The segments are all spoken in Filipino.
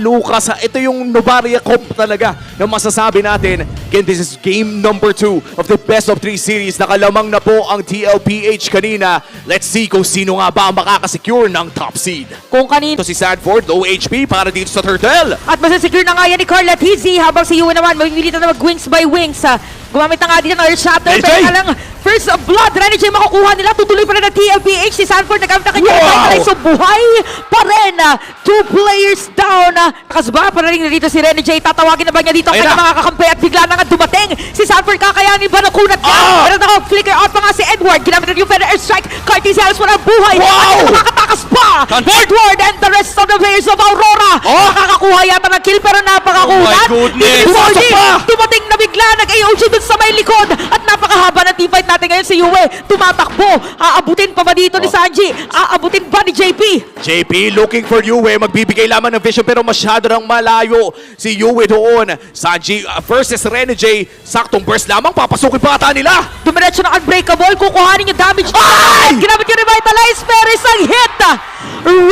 Lucas, ito yung Novaria Comp talaga na masasabi natin. Again, this is game number 2 of the best of 3 series. Nakalamang na po ang TLPH kanina. Let's see kung sino nga ba ang makakasecure ng top seed. Kung kanino. Ito si Sanford, low HP para dito sa Turtle. At masasecure na nga yan ni Carla Tizzy habang si Yue naman mamimilitan na mag-wings by wings. Gumamit na nga din ng Earth Shatter. AJ! Pero lang, first blood, Renegade makukuha nila. Tutuloy pa rin ng TLPH. Si Sanford nagamit na kanya. Wow! So buhay pa rin. 2 players down. Nakasba pa rin dito si Renegade. Tatawagin na ba niya dito ang Ayun kanyang na. mga kakampi at bigla na nga dumating. Si Sanford kakayanin ba na kunat niya? Ah! Pero naka-flicker out pa nga si Edward. Ginamit na yung Feather Airstrike. Cartizzi halos mo na buhay. Wow! At makakatakas pa. Sanford! Edward and the rest of the players of Aurora. Oh! Nakakakuha yata ng kill pero napakakulat. Oh my goodness! Pumasok Pumasok pa! Dumating na bigla, nag-AOG dun sa may likod. At napakahaba ng teamfight natin ngayon si Yue. Tumatakbo. Aabutin pa ba dito ni Sanji? Aabutin ba ni JP? JP looking for Yue, magbibigay lamang ng vision pero masyado nang malayo si Yue doon. Sanji versus Renegade, saktong burst lamang, papasukin pa ata nila. Dumiretso ng Unbreakable, kukuhanin yung damage. Ay! Ginamit yung Revitalize, pero isang hit!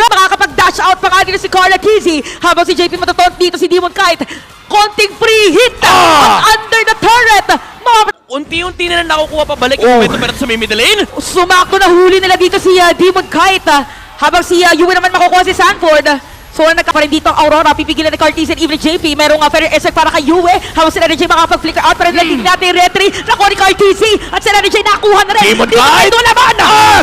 Makakapag-dash out pa nga dito si Carla Tizzy habang si JP matutuot dito si Demon Kite. Konting free hit! Ah! At under the turret! Unti-unti na lang nakukuha pabalik Oh. yung Beto sa may middle lane. Sumakto na huli nila dito si Demon Kite. Habang si Yue naman makukuha si Sanford. So nagka pa rin dito ang Aurora, pipigilan ni Cartizzi and even JP. Merong Feather Airstrike para kay Yue. Habang si Renegade makapag-flicker out, pero nalaging natin yung retry. Nakuha ni Cartizzi at si Renegade nakuha na rin. Demon Kite! Dito naman!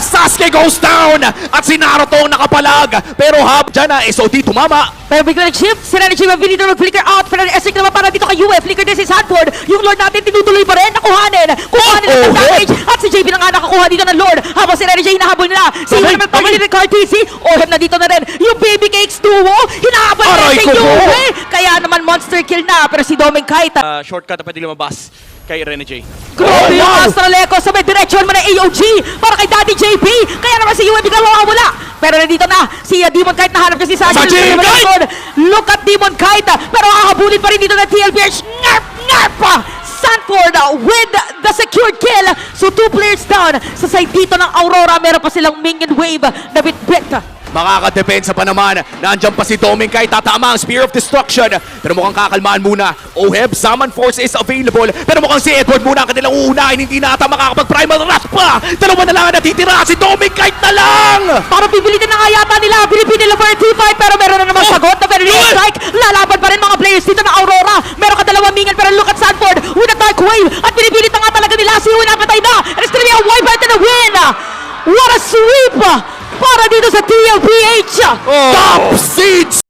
Sasuke goes down! At si Naruto ang nakapalag. Pero hab dyan na, SOD tumama. Pero bigla nag-shift, si Renegade mabilis na mag-flicker out. Pero Airstrike naman para dito kay Yue. Flicker din si Sanford. Yung Lord natin tinutuloy pa rin. Nakuhanin. Kuhanin Oh, ang damage. At si JP na nga nakakuha dito ng Lord. Habang si Renegade hinahabol nila. Si Yue naman pagilid ni Cartizzi. Ohem na dito na rin. Yung Baby Cakes duo. Hinahabol na Aray si ko po. Yue. Kaya naman monster kill na. Pero si Doming Kite. Shortcut na pwede lumabas kay Renegade. Grabe yung wow! Astral Echo sa may direksyon mo ng AOG para kay Daddy JP. Kaya naman si Yue biglang mawawala. Pero nandito na si Demon Kite, nahanap niya si Sanji. Sanji Kite! Look at Demon Kite. Pero hahabulin pa rin dito ng TLPH. Ngarp! Sanford with the secured kill. So 2 players down. Sa side dito ng Aurora, meron pa silang minion wave na bit-bit. Makakadepensa pa naman. Nandiyan pa si Doming Kite, tatama ang Spear of Destruction. Pero mukhang kakalmaan muna. Oheb, Summon Force is available. Pero mukhang si Edward muna ang kanilang uunahin. Hindi na ata makakapag-Primal Wrath pa. Dalawa na lang ang natitira. Si Doming Kite na lang! Parang pipilitin na nga yata nila. Pilipin nila for a T5 pero meron na naman sagot na very strike. Lalaban pa rin mga players dito ng Aurora. Meron ka dalawang mingan pero look at Sanford with a Dark Wave. At pinipilit na nga talaga nila. Si Yue napatay na. And it's gonna be a wipe out and a win. What a sweep para dito sa TLPH. Top seeds!